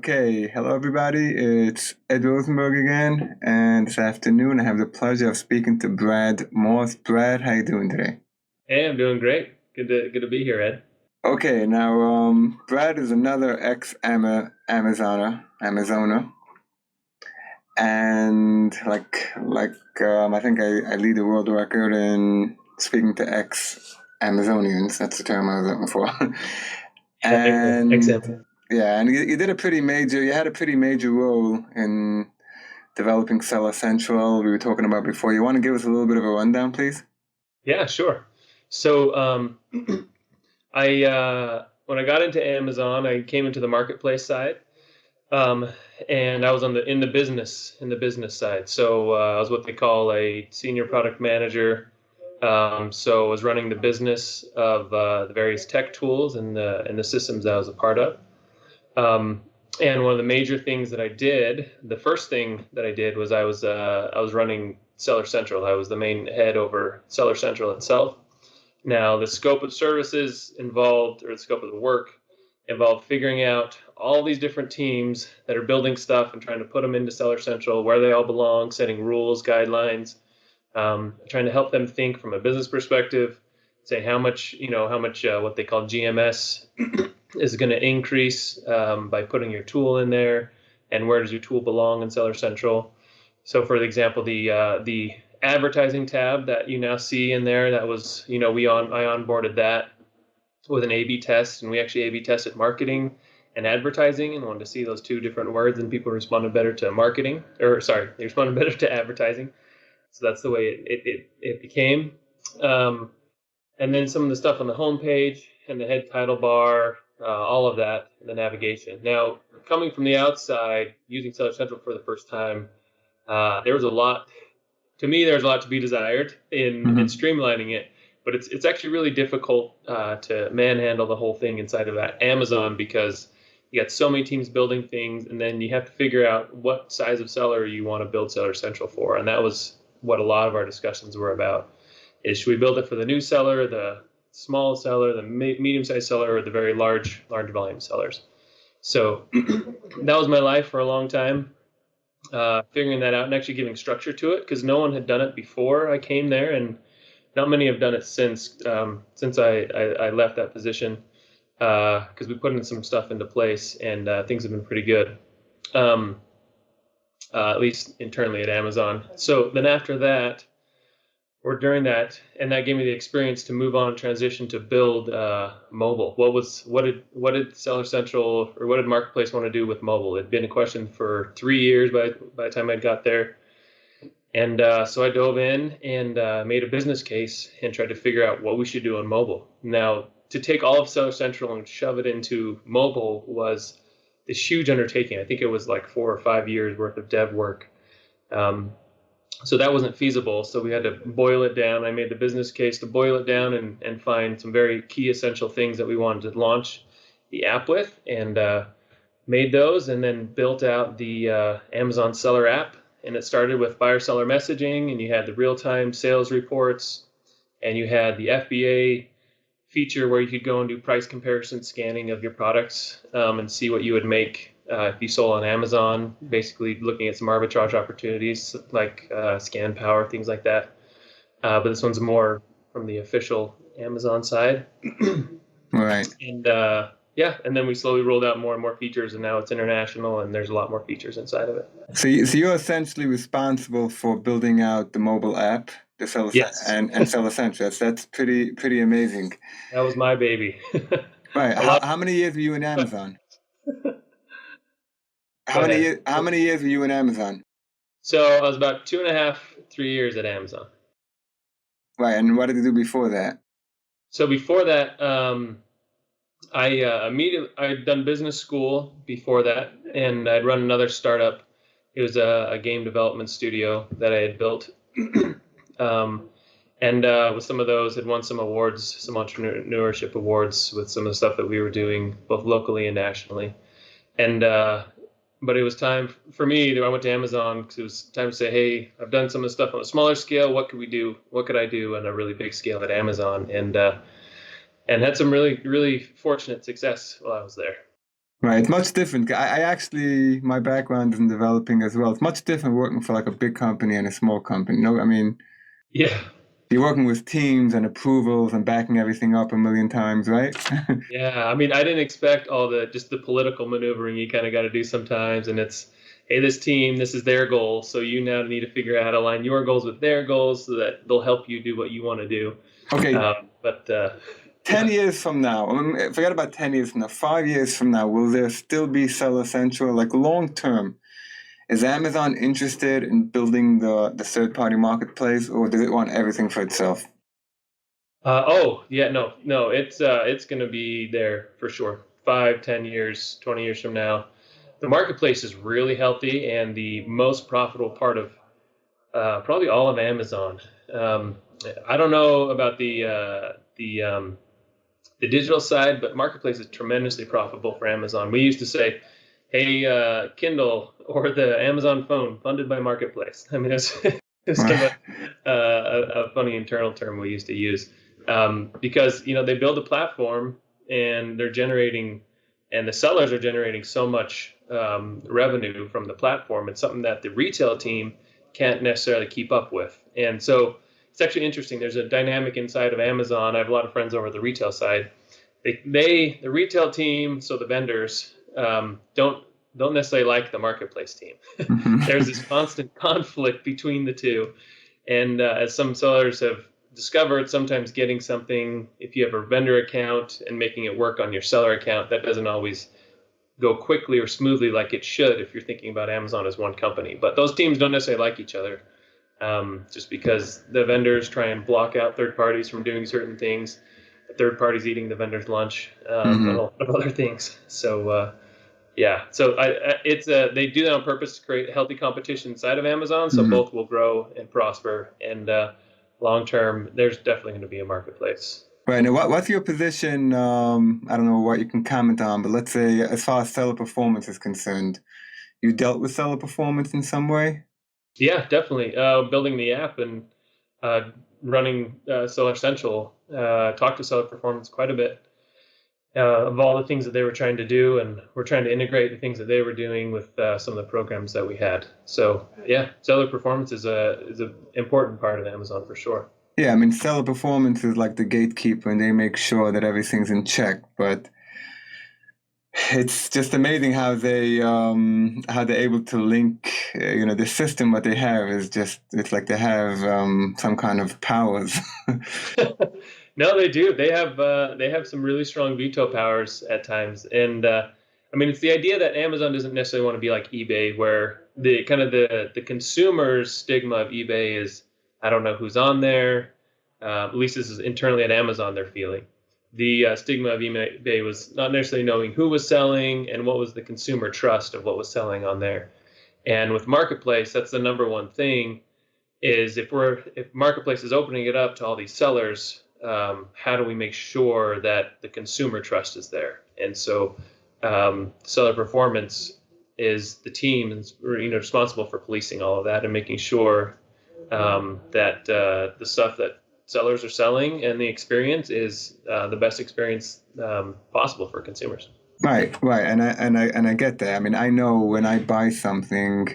Okay, hello everybody. It's Ed Rosenberg again, and this afternoon I have the pleasure of speaking to Brad Morse. Brad, how you doing today? Hey, I'm doing great. Good to be here, Ed. Okay, now Brad is another Amazoner, and I think I lead the world record in speaking to ex-Amazonians. That's the term I was looking for. Yeah, And XM. yeah, and you had a pretty major role in developing Seller Central we were talking about before. You want to give us a little bit of a rundown, please? Yeah, sure. So, I when I got into Amazon, I came into the marketplace side, um, and I was in the business side. So I was what they call a senior product manager. So I was running the business of the various tech tools and the systems that I was a part of. Um, and one of the major things that I did, the first thing that I did was I was running Seller Central. I was the main head over Seller Central itself. Now, the scope of services involved, or the scope of the work involved figuring out all these different teams that are building stuff and trying to put them into Seller Central, where they all belong, setting rules, guidelines, trying to help them think from a business perspective, say how much what they call GMS is going to increase by putting your tool in there, and where does your tool belong in Seller Central. So, for example, the advertising tab that you now see in there, that was I onboarded that with an A/B test, and we actually A/B tested marketing and advertising, and wanted to see those two different words, and people responded better to marketing, or sorry, they responded better to advertising. So that's the way it became. Um, and then some of the stuff on the homepage and the head title bar, all of that, the navigation. Now, coming from the outside, using Seller Central for the first time, there was a lot. To me, there's a lot to be desired in Mm-hmm. streamlining it, but it's actually really difficult to manhandle the whole thing inside of that Amazon, because you got so many teams building things, and then you have to figure out what size of seller you want to build Seller Central for, and that was what a lot of our discussions were about. Is should we build it for the new seller, the small seller, the medium-sized seller, or the very large volume sellers? So that was my life for a long time, figuring that out and actually giving structure to it, because no one had done it before I came there, and not many have done it since I left that position, because we put in some stuff into place, and things have been pretty good, um, at least internally at Amazon. So then after that, or during that, and that gave me the experience to move on and transition to build mobile. What did Seller Central, or what did Marketplace want to do with mobile? It had been a question for 3 years by the time I got there, and so I dove in and made a business case and tried to figure out what we should do on mobile. Now, to take all of Seller Central and shove it into mobile was this huge undertaking. I think it was like 4 or 5 years worth of dev work. Um, so that wasn't feasible. So we had to boil it down. I made the business case to boil it down and find some very key essential things that we wanted to launch the app with, and made those, and then built out the Amazon Seller app. And it started with buyer seller messaging, and you had the real time sales reports, and you had the FBA feature where you could go and do price comparison scanning of your products, and see what you would make if you sold on Amazon, basically looking at some arbitrage opportunities like scan power, things like that. But this one's more from the official Amazon side. Right. And yeah, and then we slowly rolled out more and more features, and now it's international, and there's a lot more features inside of it. So you're essentially responsible for building out the mobile app, the Yes, and Seller Central. That's pretty amazing. that was my baby. Right. A lot. How many years were you in Amazon? Go ahead. How many years were you in Amazon? So I was about 2.5, 3 years at Amazon. Right. And what did you do before that? So before that, I'd done business school before that, and I'd run another startup. It was a game development studio that I had built, um, and with some of those, had won some awards, some entrepreneurship awards with some of the stuff that we were doing, both locally and nationally. And but it was time for me. I went to Amazon because it was time to say, hey, I've done some of the stuff on a smaller scale. What could we do? What could I do on a really big scale at Amazon? And had some really, really fortunate success while I was there. Right, it's much different. I actually, my background is in developing as well. It's much different working for like a big company and a small company. No, I mean, Yeah. you're working with teams and approvals and backing everything up a million times, right? Yeah, I mean, I didn't expect all the just the political maneuvering you kind of got to do sometimes, and it's, hey, this team, this is their goal, so you now need to figure out how to align your goals with their goals so that they'll help you do what you want to do. Okay, But 10 yeah, years from now, I mean, forget about 10 years from now, 5 years from now, will there still be Seller Central? Like long term, is Amazon interested in building the third party marketplace or does it want everything for itself? oh yeah, no, it's going to be there for sure. 5, 10 years, 20 years from now, the marketplace is really healthy and the most profitable part of probably all of Amazon. Um, I don't know about the digital side, but marketplace is tremendously profitable for Amazon. We used to say, "Hey, Kindle or the Amazon phone funded by marketplace." I mean, it's kind of a funny internal term we used to use because they build a platform and they're generating, and the sellers are generating so much revenue from the platform. It's something that the retail team can't necessarily keep up with, and so it's actually interesting. There's a dynamic inside of Amazon. I have a lot of friends over the retail side. The retail team, so the vendors don't necessarily like the marketplace team. There's this constant conflict between the two, and as some sellers have discovered, sometimes getting something, if you have a vendor account and making it work on your seller account, that doesn't always go quickly or smoothly like it should if you're thinking about Amazon as one company. But those teams don't necessarily like each other, just because the vendors try and block out third parties from doing certain things. The third parties eating the vendor's lunch, and a Hmm. lot of other things. So yeah, so it's they do that on purpose to create healthy competition inside of Amazon, so Hmm. both will grow and prosper. And long term, there's definitely going to be a marketplace. Right. Now, what's your position? I don't know what you can comment on, but let's say as far as seller performance is concerned, you dealt with seller performance in some way? Yeah, definitely. Building the app and uh, running Seller Central, talk to Seller Performance quite a bit of all the things that they were trying to do, and we're trying to integrate the things that they were doing with some of the programs that we had. So yeah, Seller Performance is a important part of Amazon for sure. Yeah, I mean, seller performance is like the gatekeeper and they make sure that everything's in check, but it's just amazing how they're able to link the system what they have is just it's like they have some kind of powers. No, they do. They have some really strong veto powers at times, and I mean it's the idea that Amazon doesn't necessarily want to be like eBay, where the consumer's stigma of eBay is I don't know who's on there. At least this is internally at Amazon they're feeling. The stigma of eBay was not necessarily knowing who was selling and what was the consumer trust of what was selling on there. And with marketplace, that's the number one thing is if marketplace is opening it up to all these sellers, how do we make sure that the consumer trust is there? And so, seller performance is the team is responsible for policing all of that and making sure that the stuff that sellers are selling and the experience is the best experience possible for consumers. Right, right, and I get that. I mean, I know when I buy something,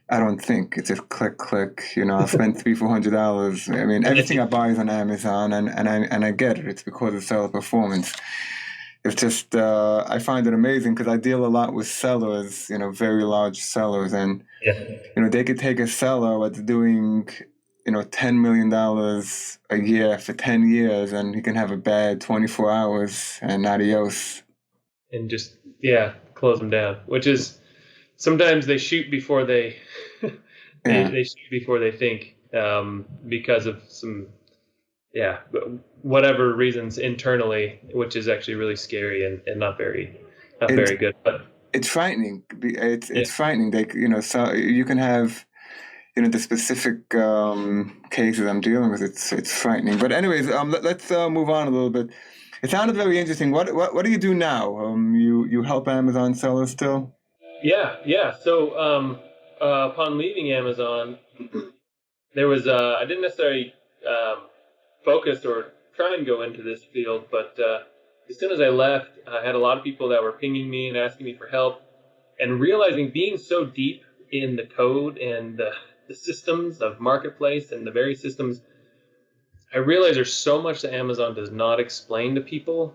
I don't think it's just click click. I spent $300-400. I mean, And everything I buy is on Amazon, and I get it. It's because of seller performance. It's just I find it amazing because I deal a lot with sellers, very large sellers, and yeah. they could take a seller that's doing $10 million a year for 10 years, and he can have a bad 24 hours and adios. And just close them down, which is sometimes they shoot before they Yeah. they shoot before they think because of some yeah whatever reasons internally, which is actually really scary and not It very good. But it's frightening. yeah, It's frightening. So you can have the specific cases I'm dealing with. It's frightening. But anyways, let's move on a little bit. It sounded very interesting. What do you do now? You help Amazon sellers still? yeah. So upon leaving Amazon, there was I didn't necessarily focus or try and go into this field, but as soon as I left, I had a lot of people that were pinging me and asking me for help, and realizing being so deep in the code and the systems of marketplace and the very systems, I realize there's so much that Amazon does not explain to people,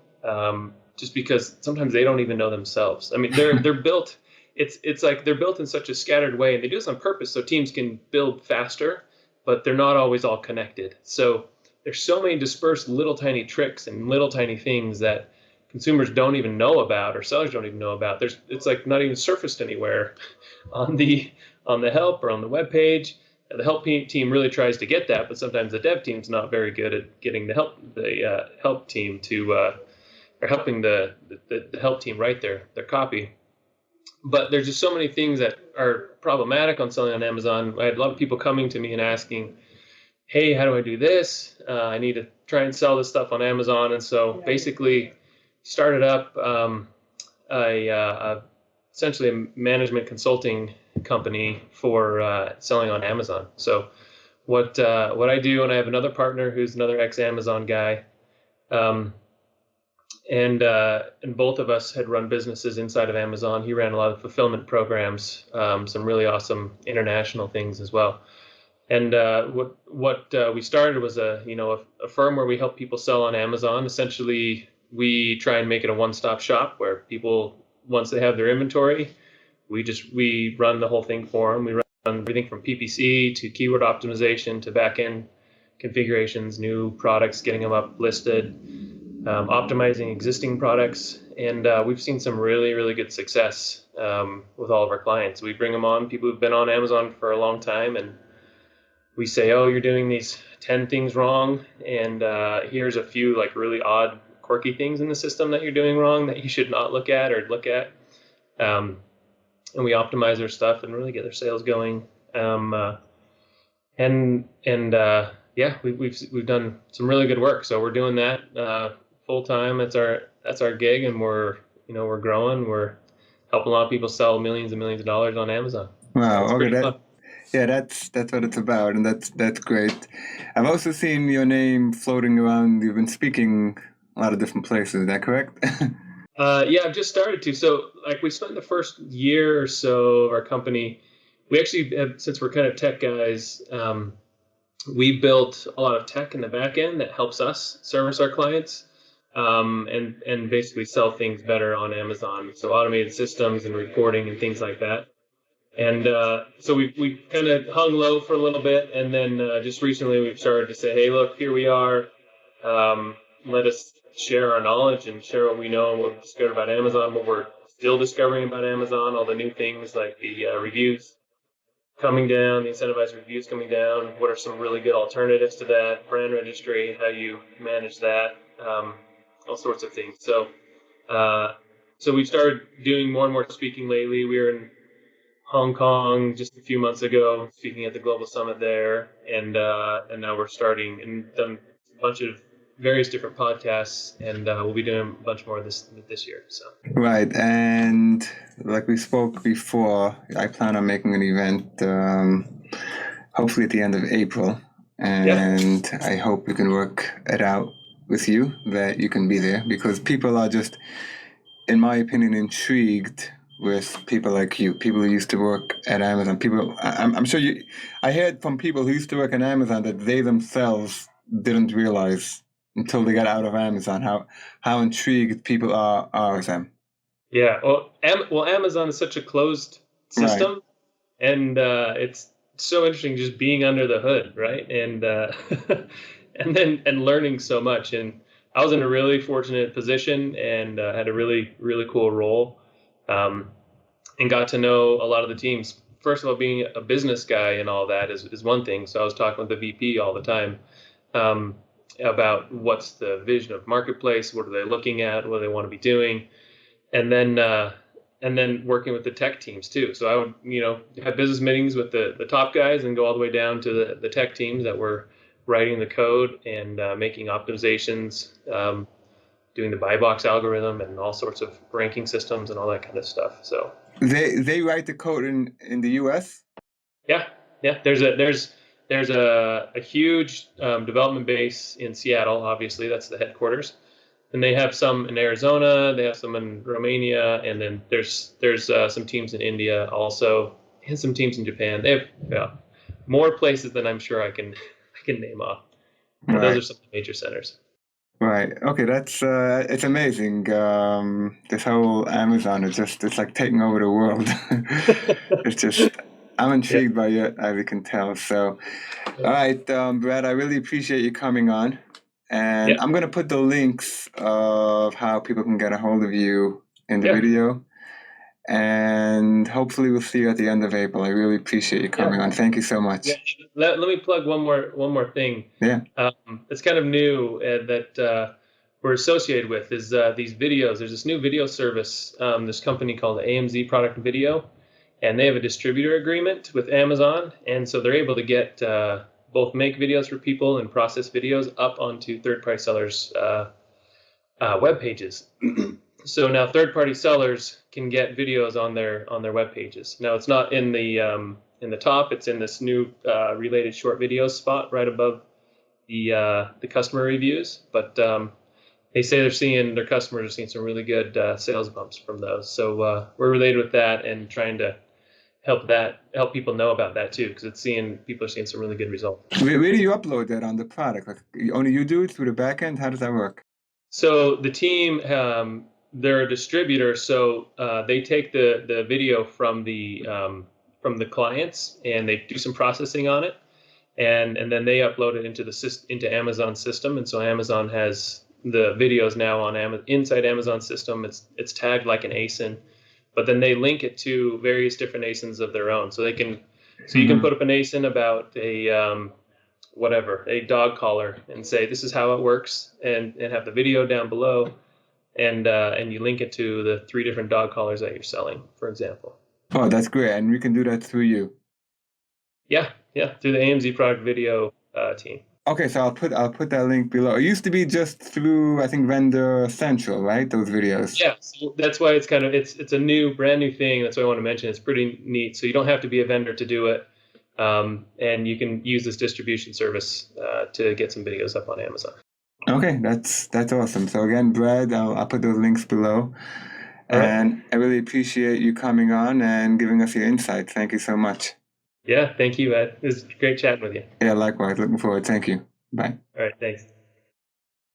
just because sometimes they don't even know themselves. I mean, they're built. It's like they're built in such a scattered way, and they do this on purpose so teams can build faster, but they're not always all connected. So there's so many dispersed little tiny tricks and little tiny things that consumers don't even know about or sellers don't even know about. It's like not even surfaced anywhere on the help or on the web page. The help team really tries to get that, but sometimes the dev team's not very good at getting the help team to or helping the help team write their copy. But there's just so many things that are problematic on selling on Amazon. I had a lot of people coming to me and asking, "Hey, how do I do this? I need to try and sell this stuff on Amazon." And so basically, started up essentially a management consulting company for selling on Amazon. So what I do, and I have another partner who's another ex-Amazon guy, um, and both of us had run businesses inside of Amazon. He ran a lot of fulfillment programs, some really awesome international things as well. And what we started was a firm where we help people sell on Amazon. Essentially, we try and make it a one-stop shop where people, once they have their inventory, we run the whole thing for them. We run everything from PPC to keyword optimization to back-end configurations, new products, getting them up listed, optimizing existing products, and we've seen some really, really good success with all of our clients. We bring them on, people who've been on Amazon for a long time, and we say, "Oh, you're doing these 10 things wrong, and here's a few like really odd, quirky things in the system that you're doing wrong that you should not look at or look at." And we optimize their stuff and really get their sales going. Yeah, we've done some really good work. So we're doing that full time. That's our gig, and we're growing. We're helping a lot of people sell millions and millions of dollars on Amazon. Wow. It's Okay. pretty fun. Yeah, that's what it's about, and that's great. I've also seen your name floating around. You've been speaking a lot of different places. Is that correct? Yeah, I've just started to. So, like, we spent the first year or so of our company. We actually have, since we're kind of tech guys, we built a lot of tech in the back end that helps us service our clients, and basically sell things better on Amazon. So automated systems and reporting and things like that. And so we kind of hung low for a little bit, and then just recently we've started to say, "Hey, look, here we are. Let us share our knowledge and share what we know and what we've discovered about Amazon, what we're still discovering about Amazon, all the new things like the reviews coming down, the incentivized reviews coming down. What are some really good alternatives to that? Brand registry, how you manage that, all sorts of things." Uh, so we've started doing more and more speaking lately. We were in Hong Kong just a few months ago, speaking at the Global Summit there, and now we're starting and done a bunch of various different podcasts, and we'll be doing a bunch more this year. So Right, and like we spoke before, I plan on making an event, hopefully at the end of April, and I hope we can work it out with you that you can be there, because people are just, in my opinion, intrigued with people like you, people who used to work at Amazon. I'm sure I heard from people who used to work at Amazon that they themselves didn't realize until they got out of Amazon how intrigued people are with them. yeah, well, Amazon is such a closed system, Right. and it's so interesting just being under the hood, right? And and learning so much. And I was in a really fortunate position and had a really really cool role, um, and got to know a lot of the teams. First of all, being a business guy and all that is one thing. So I was talking with the VP all the time, um, about what's the vision of marketplace, what are they looking at, what do they want to be doing, and then working with the tech teams too. So I would have business meetings with the top guys and go all the way down to the tech teams that were writing the code and making optimizations, doing the buy box algorithm and all sorts of ranking systems and all that kind of stuff. So They write the code in the US? yeah, yeah. There's a huge development base in Seattle. Obviously, that's the headquarters. and they have some in Arizona, they have some in Romania, and then there's some teams in India also, and some teams in Japan. They have more places than I'm sure I can I can name off. But those Right. are some of the major centers. Right. Okay, that's it's amazing. This whole Amazon is just it's like taking over the world. It's just I'm Yeah. intrigued by it, as you can tell. So, all right, Brad, I really appreciate you coming on. And Yeah. I'm gonna put the links of how people can get a hold of you in the Yeah. video. And hopefully we'll see you at the end of April. I really appreciate you Yeah. coming on. Thank you so Yeah. much. Let me plug one more thing. Yeah. It's kind of new that we're associated with is these videos. There's this new video service. This company called AMZ Product Video, and they have a distributor agreement with Amazon, and so they're able to get both make videos for people and process videos up onto third-party sellers' web pages. So now third-party sellers can get videos on their web pages. Now it's not in the top; it's in this new related short videos spot right above the customer reviews. But they say their customers are seeing some really good sales bumps from those. So we're related with that and trying to help people know about that too, because people are seeing some really good results. Where do you upload that on the product? Like, only you do it through the back end? How does that work? So the team, they're a distributor, so they take the video from the clients and they do some processing on it, and then they upload it into Amazon's system, and so Amazon has the videos now on inside Amazon's system. It's tagged like an ASIN, but then they link it to various different ASINs of their own, so you can put up an ASIN about a dog collar and say this is how it works, and have the video down below, and you link it to the 3 different dog collars that you're selling, for example. Oh, that's great. And we can do that through you. Yeah, through the AMZ Product Video team. Okay, so I'll put that link below. It used to be just through, I think, Render Central, right? Those videos. Yeah, so that's why it's a brand new thing. That's why I want to mention. It's pretty neat. So you don't have to be a vendor to do it, and you can use this distribution service to get some videos up on Amazon. Okay, that's awesome. So again, Brad, I'll put those links below. All right. And I really appreciate you coming on and giving us your insight. Thank you so much. Yeah, thank you, Ed. It was great chatting with you. Yeah, likewise. Looking forward. Thank you. Bye. All right, thanks.